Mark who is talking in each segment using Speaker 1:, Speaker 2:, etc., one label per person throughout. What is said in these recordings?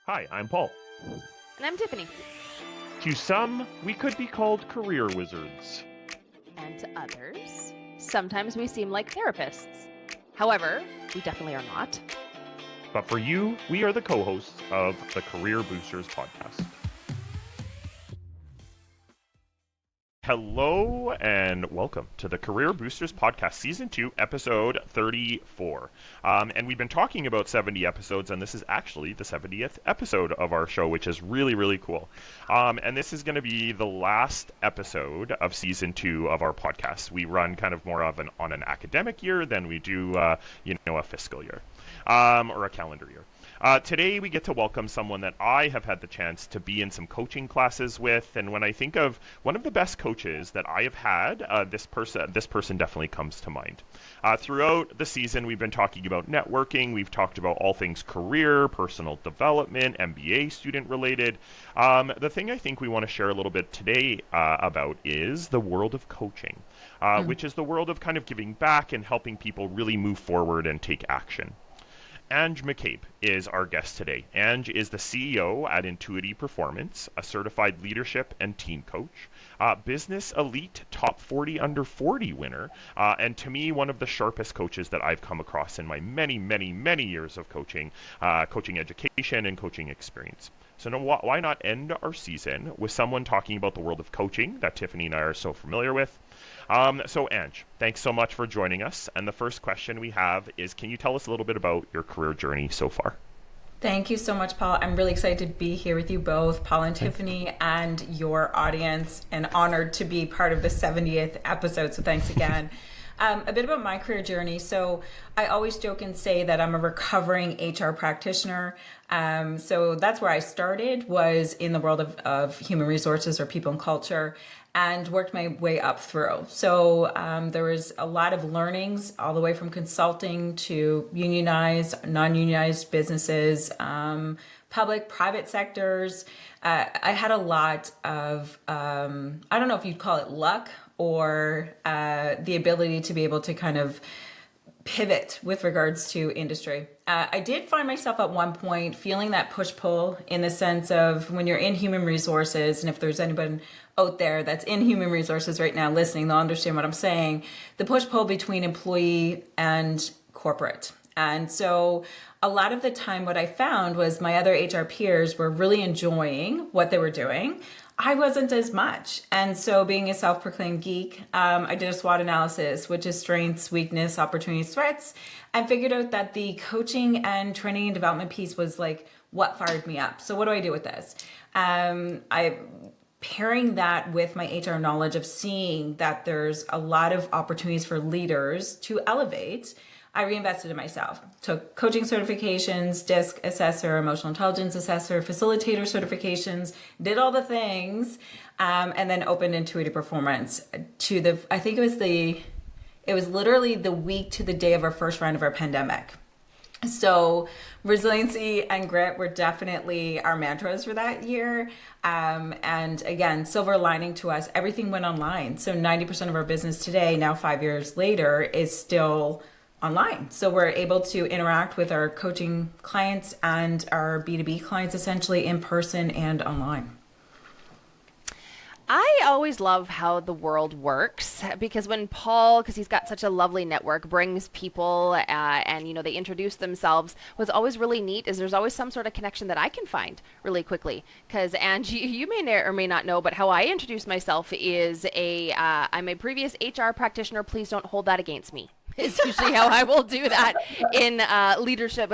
Speaker 1: Hi, I'm Paul.
Speaker 2: And I'm Tiffany.
Speaker 1: To some, we could be called career wizards.
Speaker 2: And to others, sometimes we seem like therapists. However, we definitely are not.
Speaker 1: But for you, we are the co-hosts of the Career Boosters podcast. Hello and welcome to the Career Boosters Podcast, Season 2, Episode 34. And we've been talking about 70 episodes, and this is actually the 70th episode of our show, which is really, really cool. And this is going to be the last episode of Season 2 of our podcast. We run kind of more of on an academic year than we do, a fiscal year or a calendar year. Today we get to welcome someone that I have had the chance to be in some coaching classes with, and when I think of one of the best coaches that I have had, this person definitely comes to mind. Throughout the season, we've been talking about networking. We've talked about all things career, personal development, MBA student related. The thing I think we want to share a little bit today about is the world of coaching, which is the world of kind of giving back and helping people really move forward and take action. Ange McCabe is our guest today. Ange is the CEO at Intuity Performance, a certified leadership and team coach, business elite top 40 under 40 winner, and to me, one of the sharpest coaches that I've come across in my many, many, many years of coaching education and coaching experience. So why not end our season with someone talking about the world of coaching that Tiffany and I are so familiar with? So Ange, thanks so much for joining us. And the first question we have is, can you tell us a little bit about your career journey so far?
Speaker 3: Thank you so much, Paul. I'm really excited to be here with you both, Paul and Tiffany, and your audience, and honored to be part of the 70th episode. So thanks again. A bit about my career journey. So I always joke and say that I'm a recovering HR practitioner. So that's where I started, was in the world of human resources or people and culture, and worked my way up through. So there was a lot of learnings all the way from consulting to unionized, non-unionized businesses, public, private sectors. I had a lot of, I don't know if you'd call it luck or the ability to be able to kind of pivot with regards to industry. I did find myself at one point feeling that push-pull, in the sense of when you're in human resources, and if there's anyone out there that's in human resources right now listening, they'll understand what I'm saying, the push-pull between employee and corporate. And so a lot of the time what I found was my other HR peers were really enjoying what they were doing. I wasn't as much. And so being a self-proclaimed geek, I did a SWOT analysis, which is strengths, weakness, opportunities, threats, and figured out that the coaching and training and development piece was like what fired me up. So what do I do with this? Pairing that with my HR knowledge of seeing that there's a lot of opportunities for leaders to elevate, I reinvested in myself. Took coaching certifications, DISC assessor, emotional intelligence assessor, facilitator certifications, did all the things, and then opened Intuity Performance I think it was literally the week to the day of our first round of our pandemic. So resiliency and grit were definitely our mantras for that year. And again, silver lining to us, everything went online. So 90% of our business today, now 5 years later, is still online. So we're able to interact with our coaching clients and our B2B clients essentially in person and online.
Speaker 2: I always love how the world works, because when Paul, because he's got such a lovely network, brings people and they introduce themselves, what's always really neat is there's always some sort of connection that I can find really quickly. Because Angie, you may or may not know, but how I introduce myself is I'm a previous HR practitioner. Please don't hold that against me. Is usually how I will do that in leadership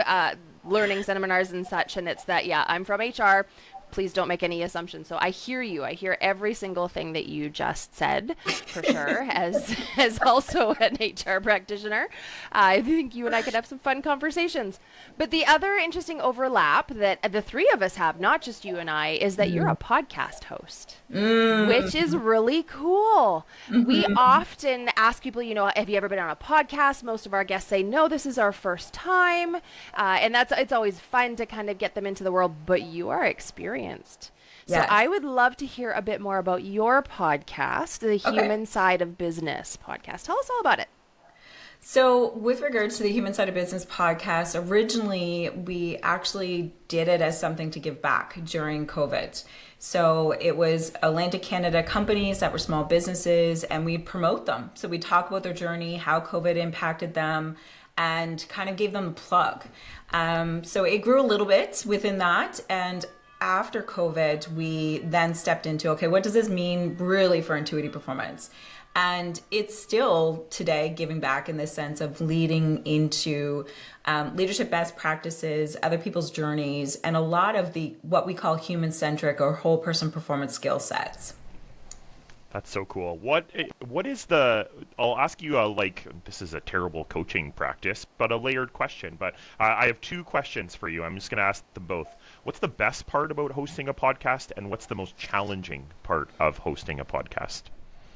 Speaker 2: learning seminars and such. And it's that, I'm from HR. Please don't make any assumptions. So I hear you. I hear every single thing that you just said, for sure, as also an HR practitioner. I think you and I could have some fun conversations. But the other interesting overlap that the three of us have, not just you and I, is that you're a podcast host, which is really cool. We often ask people, have you ever been on a podcast? Most of our guests say, no, this is our first time. And it's always fun to kind of get them into the world, but you are experienced. So
Speaker 3: Yes.
Speaker 2: I would love to hear a bit more about your podcast, the Human Side of Business podcast. Tell us all about it.
Speaker 3: So, with regards to the Human Side of Business podcast, originally we actually did it as something to give back during COVID. So, it was Atlantic Canada companies that were small businesses, and we promote them. So, we talk about their journey, how COVID impacted them, and kind of gave them a plug. So, it grew a little bit within that. And after COVID, we then stepped into, okay, what does this mean really for Intuity Performance? And it's still today giving back in the sense of leading into leadership best practices, other people's journeys, and a lot of the what we call human-centric or whole person performance skill sets.
Speaker 1: That's so cool. What is the? I'll ask you this is a terrible coaching practice, but a layered question. But I have two questions for you. I'm just going to ask them both. What's the best part about hosting a podcast, and what's the most challenging part of hosting a podcast?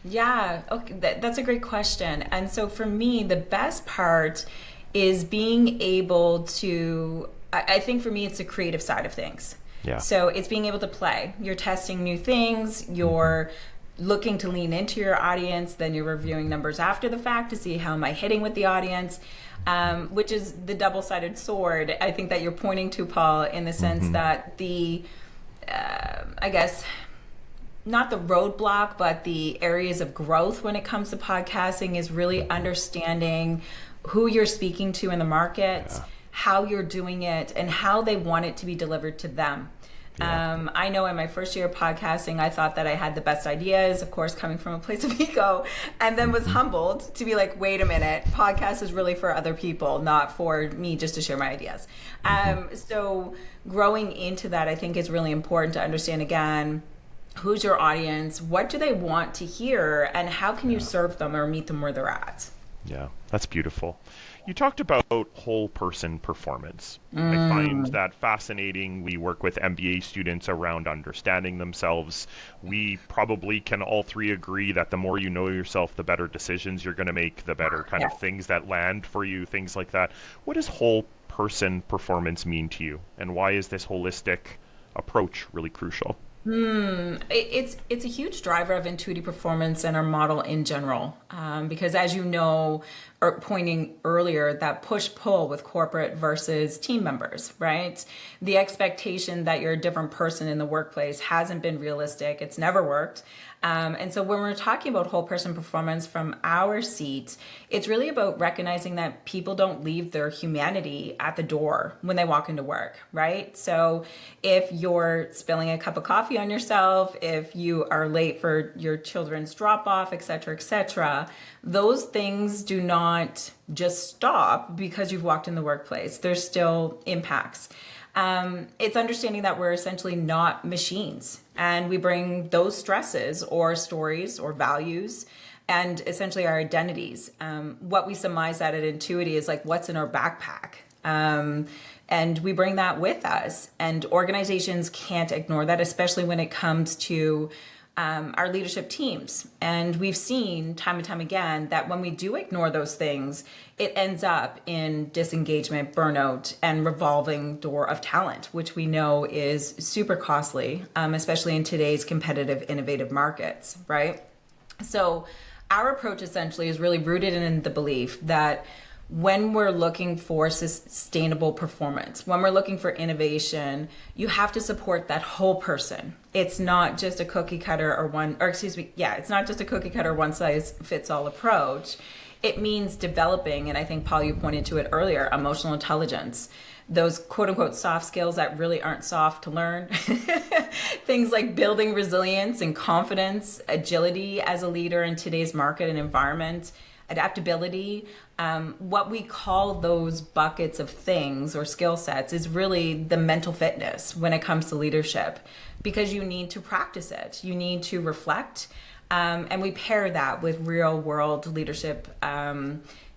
Speaker 3: Yeah, okay, that's a great question. And so for me, the best part is being able to, I think for me, it's the creative side of things.
Speaker 1: Yeah.
Speaker 3: So it's being able to play. You're testing new things, you're looking to lean into your audience, then you're reviewing numbers after the fact to see how am I hitting with the audience, which is the double-sided sword, I think that you're pointing to, Paul, in the sense that the, I guess, not the roadblock, but the areas of growth when it comes to podcasting is really understanding who you're speaking to in the market, how you're doing it, and how they want it to be delivered to them. Yeah. I know in my first year of podcasting, I thought that I had the best ideas, of course, coming from a place of ego, and then was humbled to be like, wait a minute, podcast is really for other people, not for me just to share my ideas. So growing into that, I think is really important to understand, again, who's your audience, what do they want to hear, and how can you serve them or meet them where they're at?
Speaker 1: Yeah, that's beautiful. You talked about whole person performance. I find that fascinating. We work with MBA students around understanding themselves. We probably can all three agree that the more you know yourself, the better decisions you're going to make, the better kind of things that land for you, things like that. What does whole person performance mean to you? And why is this holistic approach really crucial?
Speaker 3: It's a huge driver of Intuity Performance and our model in general, because as you know, or pointing earlier, that push-pull with corporate versus team members, right? The expectation that you're a different person in the workplace hasn't been realistic. It's never worked. And so when we're talking about whole person performance from our seat, it's really about recognizing that people don't leave their humanity at the door when they walk into work, right? So if you're spilling a cup of coffee on yourself, if you are late for your children's drop off, et cetera, those things do not just stop because you've walked in the workplace. There's still impacts. It's understanding that we're essentially not machines, and we bring those stresses or stories or values and essentially our identities. What we surmise that at Intuity is like what's in our backpack. And we bring that with us, and organizations can't ignore that, especially when it comes to our leadership teams. And we've seen time and time again that when we do ignore those things, it ends up in disengagement, burnout, and revolving door of talent, which we know is super costly, especially in today's competitive, innovative markets, right? So our approach essentially is really rooted in the belief that when we're looking for sustainable performance, when we're looking for innovation, you have to support that whole person. It's not just a cookie cutter it's not just a cookie cutter one size fits all approach. It means developing, and I think, Paul, you pointed to it earlier, emotional intelligence, those quote unquote soft skills that really aren't soft to learn. Things like building resilience and confidence, agility as a leader in today's market and environment, adaptability. What we call those buckets of things or skill sets is really the mental fitness when it comes to leadership, because you need to practice it. You need to reflect. And we pair that with real world leadership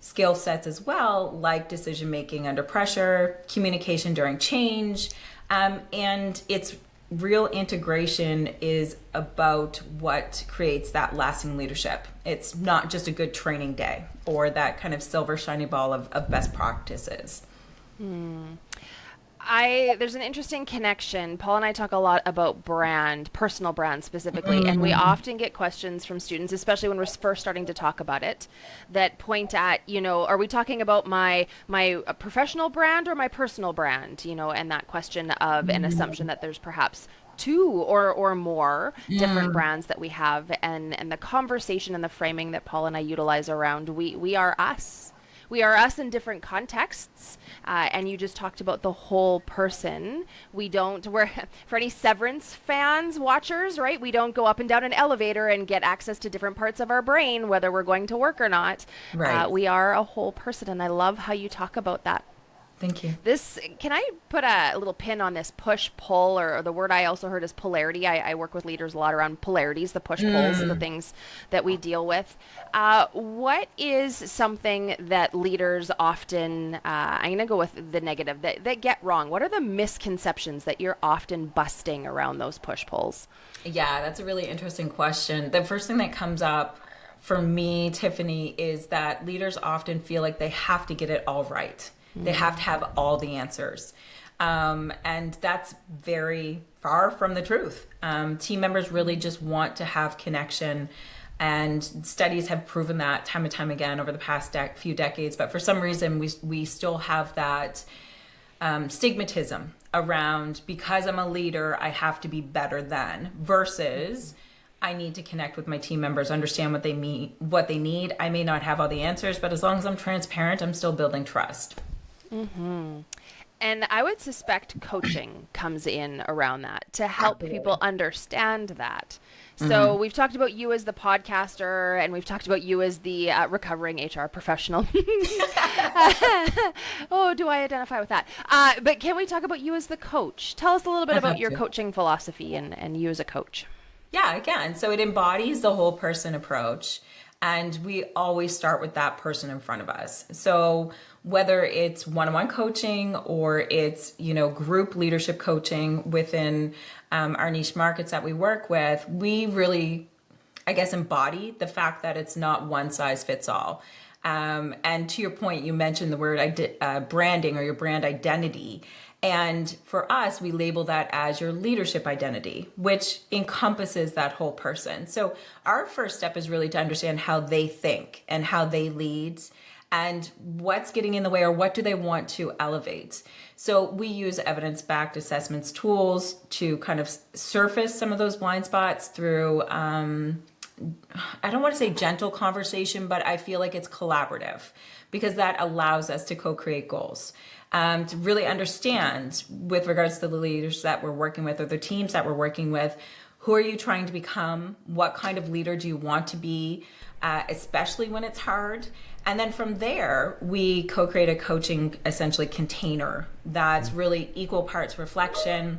Speaker 3: skill sets as well, like decision making under pressure, communication during change, and it's real integration is about what creates that lasting leadership. It's not just a good training day or that kind of silver shiny ball of best practices.
Speaker 2: There's an interesting connection. Paul and I talk a lot about brand, personal brand specifically, and we often get questions from students, especially when we're first starting to talk about it, that point at, are we talking about my professional brand or my personal brand? And that question of an assumption that there's perhaps two or more different brands that we have, and the conversation and the framing that Paul and I utilize around we are us. We are us in different contexts, and you just talked about the whole person. We're for any Severance fans, watchers, right? We don't go up and down an elevator and get access to different parts of our brain, whether we're going to work or not.
Speaker 3: Right.
Speaker 2: We are a whole person, and I love how you talk about that.
Speaker 3: Thank you.
Speaker 2: Can I put a little pin on this push pull, or the word I also heard is polarity? I work with leaders a lot around polarities, the push pulls, the things that we deal with. What is something that leaders often, I'm going to go with the negative, that get wrong? What are the misconceptions that you're often busting around those push pulls?
Speaker 3: Yeah, that's a really interesting question. The first thing that comes up for me, Tiffany, is that leaders often feel like they have to get it all right. They have to have all the answers. And that's very far from the truth. Team members really just want to have connection. And studies have proven that time and time again over the past few decades. But for some reason, we still have that stigmatism around, because I'm a leader, I have to be better than, versus I need to connect with my team members, understand what they need. I may not have all the answers, but as long as I'm transparent, I'm still building trust.
Speaker 2: And I would suspect coaching comes in around that to help people understand that. So we've talked about you as the podcaster, and we've talked about you as the recovering HR professional. Oh, do I identify with that? But can we talk about you as the coach? Tell us a little bit about your coaching philosophy and you as a coach.
Speaker 3: Yeah, again, so it embodies the whole person approach. And we always start with that person in front of us. So whether it's one-on-one coaching or it's, group leadership coaching within our niche markets that we work with, we really, I guess, embody the fact that it's not one size fits all. And to your point, you mentioned the word branding or your brand identity. And for us, we label that as your leadership identity, which encompasses that whole person. So our first step is really to understand how they think and how they lead and what's getting in the way, or what do they want to elevate. So we use evidence-backed assessments tools to kind of surface some of those blind spots through, I don't want to say gentle conversation, but I feel like it's collaborative, because that allows us to co-create goals. To really understand, with regards to the leaders that we're working with or the teams that we're working with, who are you trying to become? What kind of leader do you want to be, especially when it's hard? And then from there, we co-create a coaching, essentially, container that's really equal parts reflection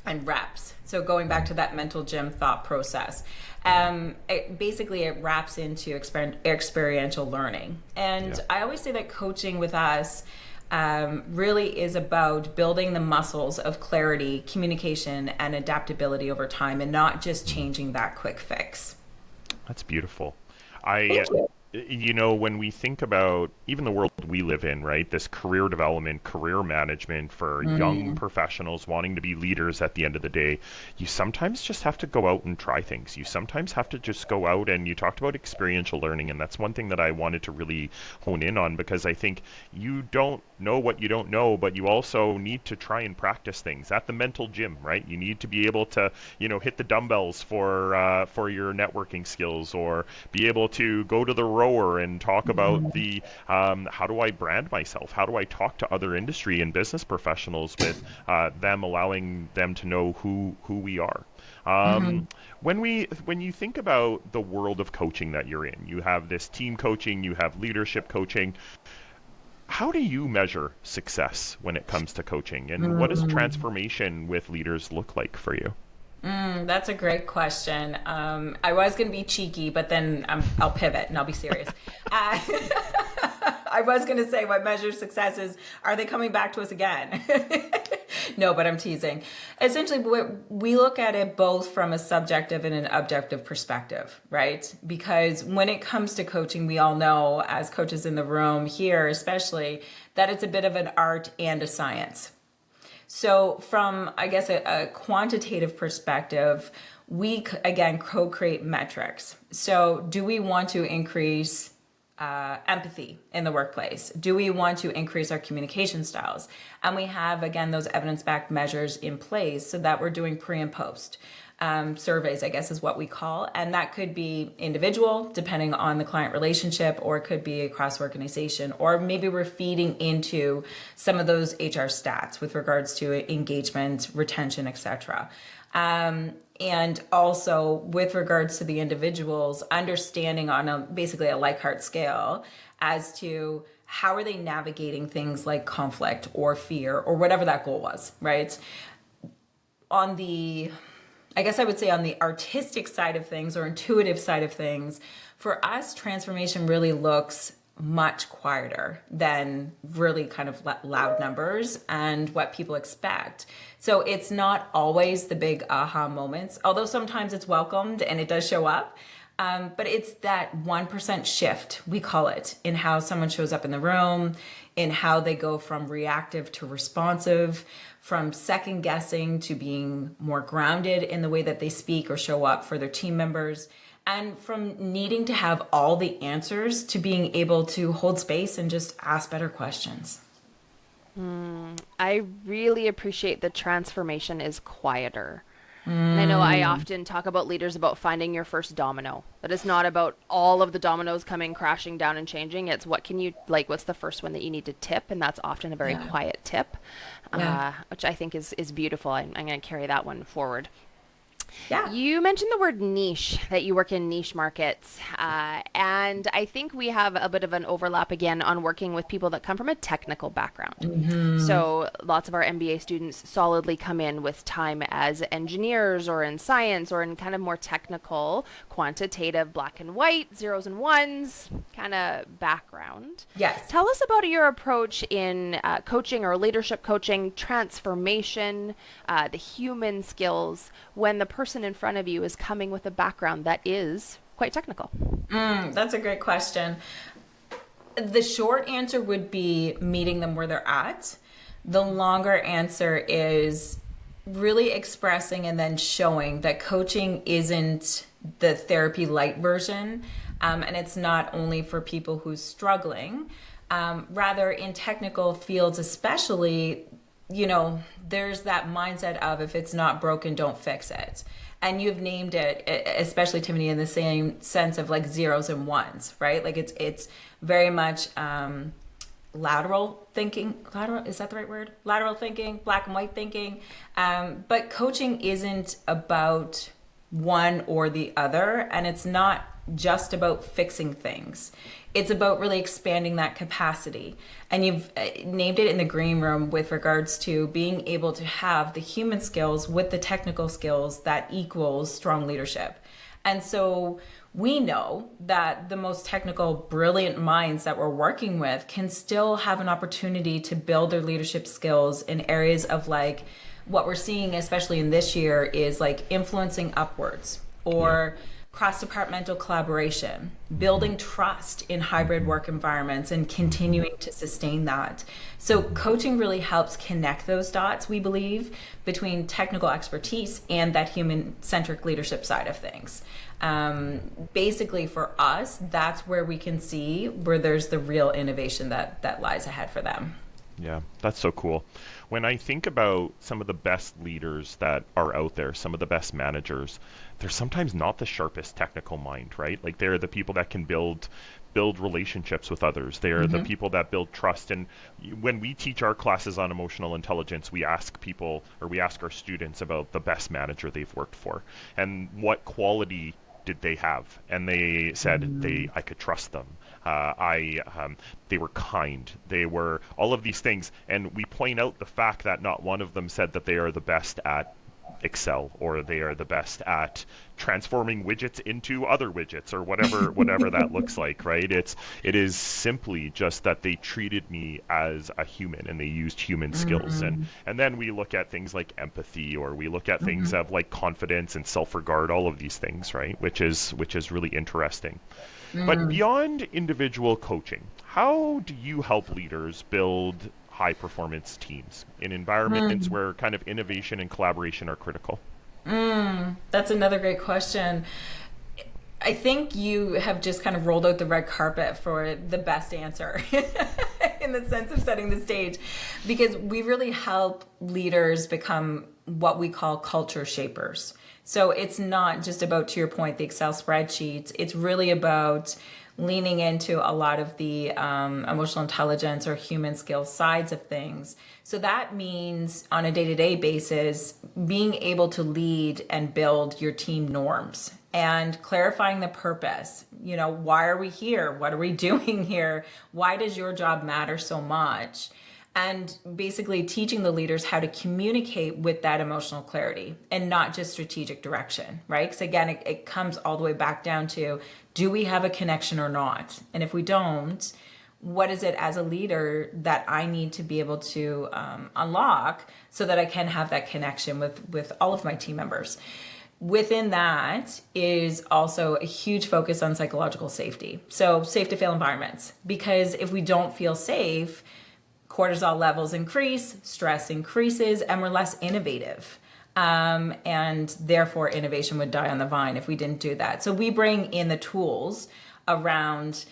Speaker 3: and reps. So going back to that mental gym thought process. It wraps into experiential learning. And I always say that coaching with us really is about building the muscles of clarity, communication, and adaptability over time, and not just changing that quick fix.
Speaker 1: That's beautiful. When we think about even the world we live in, right, this career development, career management for young professionals wanting to be leaders at the end of the day, you sometimes just have to go out and try things. You sometimes have to just go out, and you talked about experiential learning, and that's one thing that I wanted to really hone in on, because I think you don't know what you don't know, but you also need to try and practice things at the mental gym, right? You need to be able to, hit the dumbbells for your networking skills, or be able to go to the rower and talk about the how do I brand myself? How do I talk to other industry and business professionals with them, allowing them to know who we are. When you think about the world of coaching that you're in, you have this team coaching, you have leadership coaching. How do you measure success when it comes to coaching, and what does transformation with leaders look like for you?
Speaker 3: That's a great question. I was going to be cheeky, but then I'll pivot and I'll be serious. I was going to say what measures success is, are they coming back to us again? No, but I'm teasing. Essentially, we look at it both from a subjective and an objective perspective, right? Because when it comes to coaching, we all know, as coaches in the room here especially, that it's a bit of an art and a science. So from, I guess, a quantitative perspective, we, again, co-create metrics. So do we want to increase empathy in the workplace? Do we want to increase our communication styles? And we have, again, those evidence-backed measures in place so that we're doing pre and post. Surveys, I guess, is what we call. And that could be individual, depending on the client relationship, or it could be across organization, or maybe we're feeding into some of those HR stats with regards to engagement, retention, etc. And also with regards to the individuals, understanding on basically a Likert scale as to how are they navigating things like conflict or fear or whatever that goal was, right? I guess I would say on the artistic side of things or intuitive side of things, for us, transformation really looks much quieter than really kind of loud numbers and what people expect. So it's not always the big aha moments, although sometimes it's welcomed and it does show up. But it's that 1% shift, we call it, in how someone shows up in the room, in how they go from reactive to responsive, from second guessing to being more grounded in the way that they speak or show up for their team members, and from needing to have all the answers to being able to hold space and just ask better questions.
Speaker 2: I really appreciate the transformation is quieter. And I know I often talk about leaders about finding your first domino. That it's not about all of the dominoes coming crashing down and changing. It's what can you, like, what's the first one that you need to tip? And that's often a very quiet tip, which I think is beautiful. I'm going to carry that one forward.
Speaker 3: Yeah.
Speaker 2: You mentioned the word niche, that you work in niche markets. And I think we have a bit of an overlap again on working with people that come from a technical background. So lots of our MBA students solidly come in with time as engineers or in science or in kind of more technical, quantitative, black and white, zeros and ones kind of background.
Speaker 3: Yes.
Speaker 2: Tell us about your approach in coaching or leadership coaching, transformation, the human skills when the person in front of you is coming with a background that is quite technical.
Speaker 3: That's a great question. The short answer would be meeting them where they're at. The longer answer is really expressing and then showing that coaching isn't the therapy light version. And it's not only for people who's struggling. Rather, in technical fields especially, there's that mindset of if it's not broken, don't fix it. And you've named it, especially Tiffany, in the same sense of like zeros and ones, right? Like it's very much lateral thinking. Lateral, is that the right word? Lateral thinking, black and white thinking. But coaching isn't about one or the other, and it's not just about fixing things. It's about really expanding that capacity. And you've named it in the green room with regards to being able to have the human skills with the technical skills that equals strong leadership. And so we know that the most technical, brilliant minds that we're working with can still have an opportunity to build their leadership skills in areas of like what we're seeing, especially in this year, is like influencing upwards or cross-departmental collaboration, building trust in hybrid work environments and continuing to sustain that. So coaching really helps connect those dots, we believe, between technical expertise and that human-centric leadership side of things. Basically for us, that's where we can see where there's the real innovation that lies ahead for them.
Speaker 1: Yeah, that's so cool. When I think about some of the best leaders that are out there, some of the best managers, they're sometimes not the sharpest technical mind, right? Like they're the people that can build relationships with others. They're the people that build trust. And when we teach our classes on emotional intelligence, we ask people, or we ask our students about the best manager they've worked for and what quality did they have? And they said I could trust them. They were kind. They were all of these things. And we point out the fact that not one of them said that they are the best at Excel or they are the best at transforming widgets into other widgets or whatever that looks like, right? It is simply just that they treated me as a human and they used human skills. And then we look at things like empathy, or we look at things of like confidence and self-regard, all of these things, right? Which is really interesting. But beyond individual coaching, how do you help leaders build high performance teams in environments where kind of innovation and collaboration are critical?
Speaker 3: That's another great question. I think you have just kind of rolled out the red carpet for the best answer in the sense of setting the stage, because we really help leaders become what we call culture shapers. So it's not just about, to your point, the Excel spreadsheets. It's really about leaning into a lot of the emotional intelligence or human skills sides of things. So that means on a day-to-day basis, being able to lead and build your team norms and clarifying the purpose. You know, why are we here? What are we doing here? Why does your job matter so much? And basically teaching the leaders how to communicate with that emotional clarity and not just strategic direction, right? Because again, it comes all the way back down to, do we have a connection or not? And if we don't, what is it as a leader that I need to be able to unlock so that I can have that connection with all of my team members? Within that is also a huge focus on psychological safety. So safe to fail environments, because if we don't feel safe, cortisol levels increase, stress increases, and we're less innovative. And therefore innovation would die on the vine if we didn't do that. So we bring in the tools around,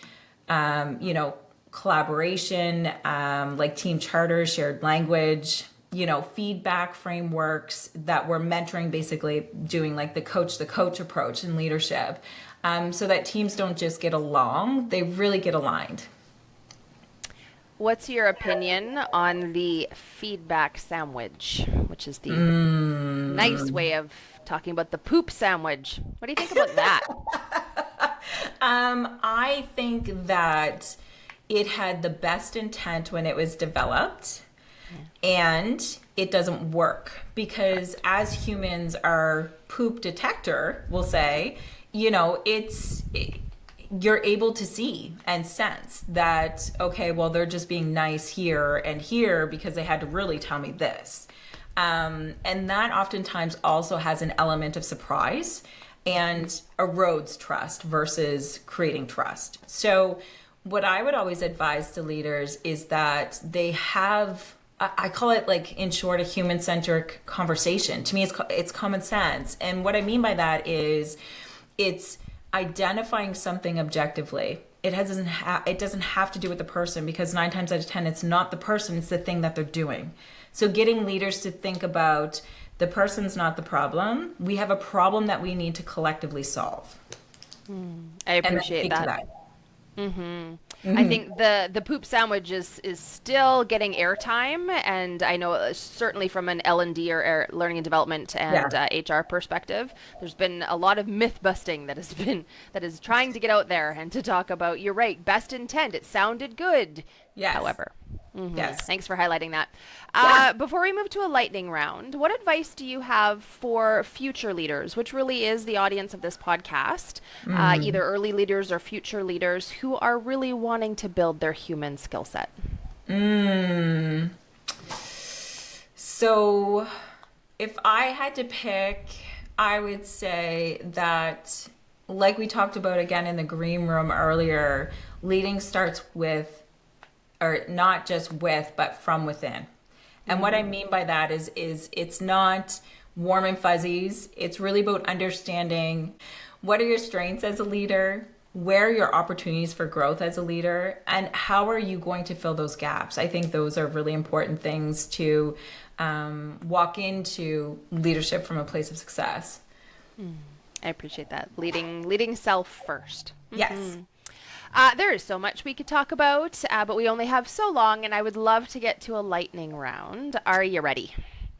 Speaker 3: collaboration, like team charters, shared language, feedback frameworks that we're mentoring, basically doing like the coach approach in leadership, so that teams don't just get along, they really get aligned.
Speaker 2: What's your opinion on the feedback sandwich, which is the nice way of talking about the poop sandwich? What do you think about that?
Speaker 3: I think that it had the best intent when it was developed, and it doesn't work because as humans, our poop detector will say, you're able to see and sense that, okay, well, they're just being nice here and here because they had to really tell me this. And that oftentimes also has an element of surprise and erodes trust versus creating trust. So what I would always advise to leaders is that they have, I call it, like, in short, a human-centric conversation. To me, it's common sense. And what I mean by that is it's identifying something objectively. It doesn't have to do with the person, because 9 times out of 10, it's not the person, it's the thing that they're doing. So getting leaders to think about the person's not the problem. We have a problem that we need to collectively solve.
Speaker 2: I appreciate that. I think the poop sandwich is still getting airtime, and I know certainly from an L&D or learning and development and HR perspective, there's been a lot of myth busting that is trying to get out there and to talk about, you're right, best intent, it sounded good.
Speaker 3: Yes.
Speaker 2: However.
Speaker 3: Yes.
Speaker 2: Thanks for highlighting that. Before we move to a lightning round, what advice do you have for future leaders, which really is the audience of this podcast, either early leaders or future leaders who are really wanting to build their human skill set?
Speaker 3: So if I had to pick, I would say that, like we talked about again in the green room earlier, leading starts with, or not just with, but from within. And what I mean by that is it's not warm and fuzzies. It's really about understanding what are your strengths as a leader, where are your opportunities for growth as a leader, and how are you going to fill those gaps. I think those are really important things to walk into leadership from a place of success.
Speaker 2: I appreciate that. Leading self first.
Speaker 3: Yes.
Speaker 2: There is so much we could talk about, but we only have so long, and I would love to get to a lightning round. Are you ready?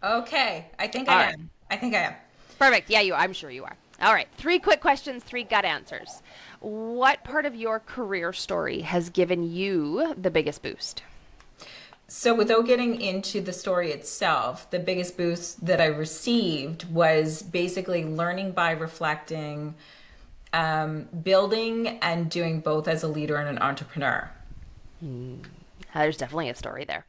Speaker 3: Okay. I think I am.
Speaker 2: Perfect. Yeah, I'm sure you are. All right. 3 quick questions, 3 gut answers. What part of your career story has given you the biggest boost?
Speaker 3: So without getting into the story itself, the biggest boost that I received was basically learning by reflecting, building and doing both as a leader and an entrepreneur.
Speaker 2: There's definitely a story there.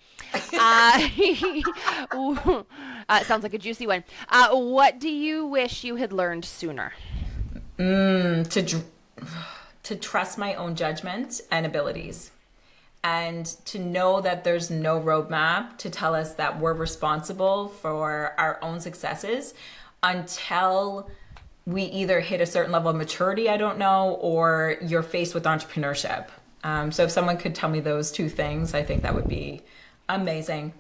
Speaker 2: Sounds like a juicy one. What do you wish you had learned sooner?
Speaker 3: To trust my own judgment and abilities. and to know that there's no roadmap to tell us that we're responsible for our own successes until we either hit a certain level of maturity, I don't know, or you're faced with entrepreneurship. So if someone could tell me those two things, I think that would be amazing.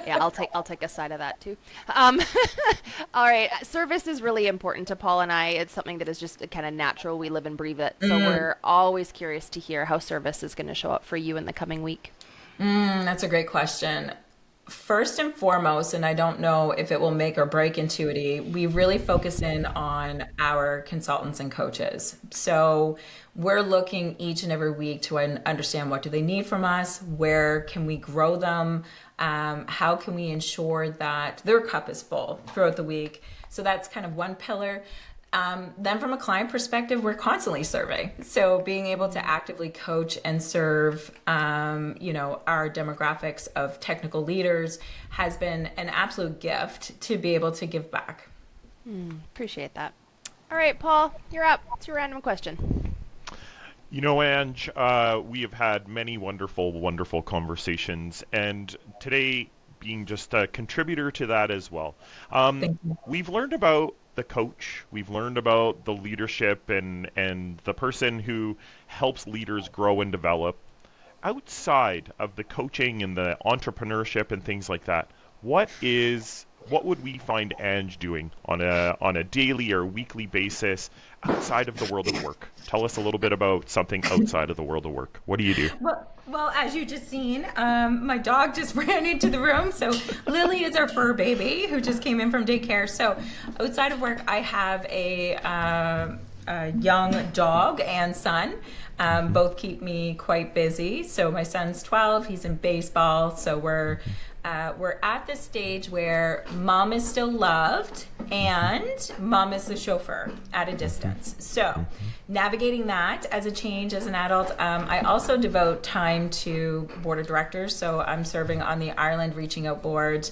Speaker 2: Yeah, I'll take a side of that too. All right, service is really important to Paul and I. It's something that is just kind of natural. We live and breathe it. So we're always curious to hear how service is going to show up for you in the coming week.
Speaker 3: That's a great question. First and foremost, and I don't know if it will make or break Intuity, we really focus in on our consultants and coaches. So we're looking each and every week to understand what do they need from us, where can we grow them, how can we ensure that their cup is full throughout the week. So that's kind of one pillar. Then from a client perspective, we're constantly serving. So being able to actively coach and serve, our demographics of technical leaders has been an absolute gift to be able to give back.
Speaker 2: Appreciate that. All right, Paul, you're up. It's your random question.
Speaker 1: You know, Ange, we have had many wonderful, wonderful conversations, and today being just a contributor to that as well.
Speaker 3: Thank you.
Speaker 1: We've learned about the coach, we've learned about the leadership and the person who helps leaders grow and develop. Outside of the coaching and the entrepreneurship and things like that, what would we find Ange doing on a daily or weekly basis outside of the world of work? Tell us a little bit about something outside of the world of work. What do you do?
Speaker 3: Well, as you just seen, my dog just ran into the room. So Lily is our fur baby who just came in from daycare. So outside of work, I have a young dog and son. Both keep me quite busy. So my son's 12, he's in baseball. So we're at this stage where mom is still loved and mom is the chauffeur at a distance. So navigating that as a change as an adult. I also devote time to board of directors. So I'm serving on the Ireland Reaching Out board,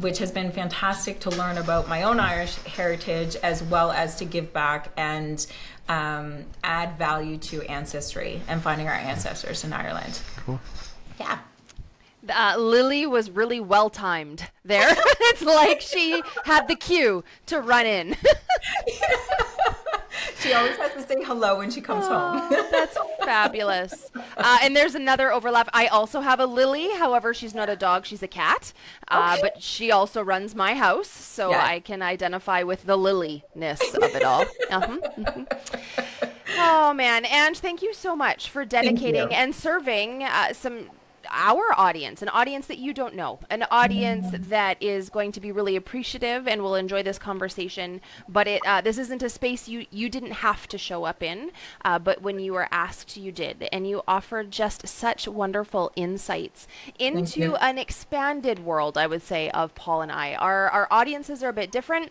Speaker 3: which has been fantastic to learn about my own Irish heritage as well as to give back and add value to ancestry and finding our ancestors in Ireland.
Speaker 1: Cool.
Speaker 3: Yeah.
Speaker 2: Lily was really well timed there. It's like she had the cue to run in.
Speaker 3: She always has to say hello when she comes home.
Speaker 2: That's fabulous. And there's another overlap. I also have a Lily. However, she's not a dog. She's a cat. But she also runs my house. So
Speaker 3: Yes.
Speaker 2: I can identify with the Lily-ness of it all. Oh, man. Ange, thank you so much for dedicating and serving our audience, an audience that you don't know, an audience that is going to be really appreciative and will enjoy this conversation. But this isn't a space you didn't have to show up in, but when you were asked, you did, and you offered just such wonderful insights into an expanded world, I would say, of Paul and I. Our audiences are a bit different.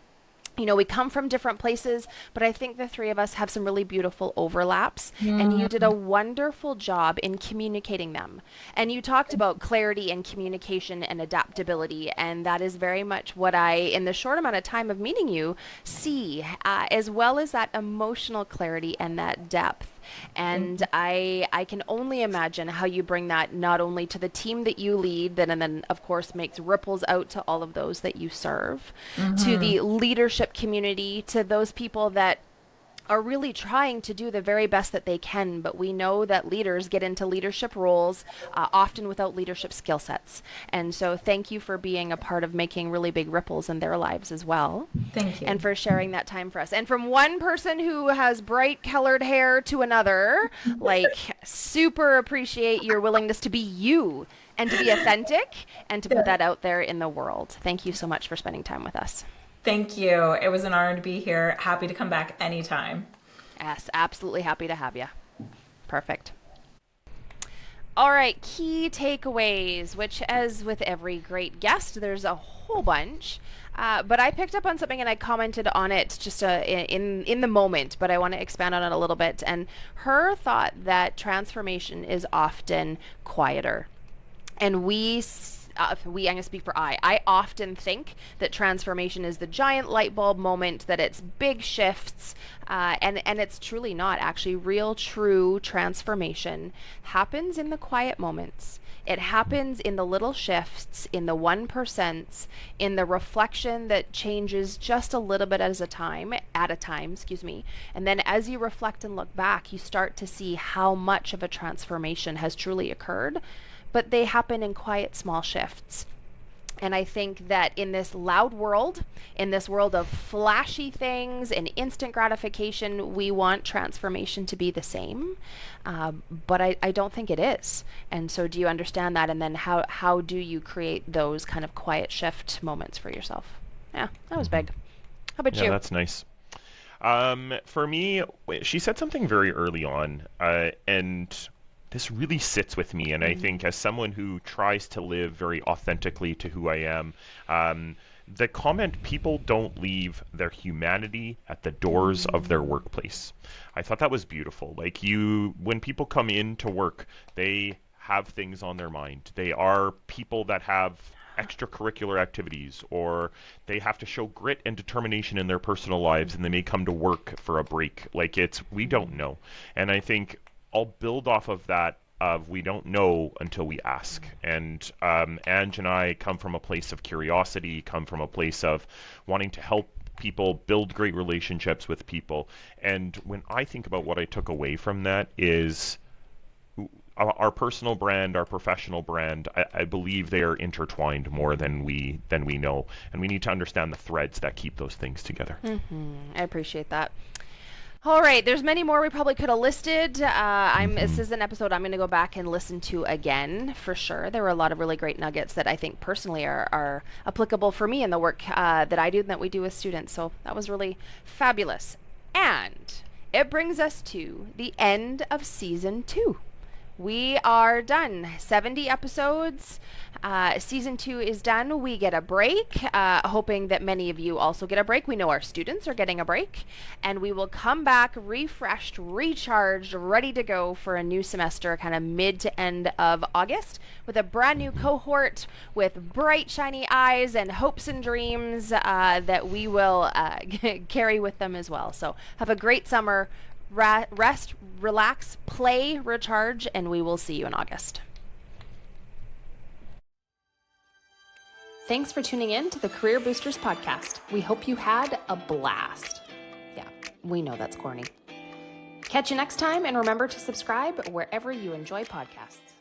Speaker 2: You know, we come from different places, but I think the three of us have some really beautiful overlaps, and you did a wonderful job in communicating them. And you talked about clarity and communication and adaptability, and that is very much what I, in the short amount of time of meeting you, see, as well as that emotional clarity and that depth. And I can only imagine how you bring that not only to the team that you lead, and then of course makes ripples out to all of those that you serve, to the leadership community, to those people that are really trying to do the very best that they can, but we know that leaders get into leadership roles often without leadership skill sets. And so thank you for being a part of making really big ripples in their lives as well.
Speaker 3: Thank you.
Speaker 2: And for sharing that time for us. And from one person who has bright colored hair to another, like super appreciate your willingness to be you and to be authentic and to put that out there in the world. Thank you so much for spending time with us.
Speaker 3: Thank you. It was an honor to be here. Happy to come back anytime.
Speaker 2: Yes, absolutely happy to have you. Perfect. All right, key takeaways, which as with every great guest, there's a whole bunch. But I picked up on something and I commented on it just in the moment, but I want to expand on it a little bit. And her thought that transformation is often quieter. And we I'm going to speak for I often think that transformation is the giant light bulb moment, that it's big shifts, and it's truly not. Actually, real, true transformation happens in the quiet moments. It happens in the little shifts, in the 1%, in the reflection that changes just a little bit at a time, And then as you reflect and look back, you start to see how much of a transformation has truly occurred, but they happen in quiet, small shifts. And I think that in this loud world, in this world of flashy things and instant gratification, we want transformation to be the same. But I don't think it is. And so do you understand that? And then how do you create those kind of quiet shift moments for yourself? Yeah, that was big. How about
Speaker 1: Yeah,
Speaker 2: you?
Speaker 1: that's nice. For me, she said something very early on, and this really sits with me. And I think as someone who tries to live very authentically to who I am, the comment, people don't leave their humanity at the doors of their workplace. I thought that was beautiful. Like, when people come into work, they have things on their mind. They are people that have extracurricular activities, or they have to show grit and determination in their personal lives, and they may come to work for a break. Like, we don't know. And I think I'll build off of that, of we don't know until we ask. And Ange and I come from a place of curiosity, come from a place of wanting to help people build great relationships with people. And when I think about what I took away from that is our personal brand, our professional brand, I believe they are intertwined more than we know. And we need to understand the threads that keep those things together.
Speaker 2: I appreciate that. All right, there's many more we probably could have listed. This is an episode I'm going to go back and listen to again for sure. There were a lot of really great nuggets that I think personally are applicable for me in the work that I do and that we do with students. So that was really fabulous. And it brings us to the end of season 2. We are done. 70 episodes. Season 2 is done. We get a break, hoping that many of you also get a break. We know our students are getting a break. And we will come back refreshed, recharged, ready to go for a new semester, kind of mid to end of August, with a brand new cohort with bright, shiny eyes and hopes and dreams that we will carry with them as well. So have a great summer. Rest, relax, play, recharge, and we will see you in August. Thanks for tuning in to the Career Boosters podcast. We hope you had a blast. Yeah, we know that's corny. Catch you next time, and remember to subscribe wherever you enjoy podcasts.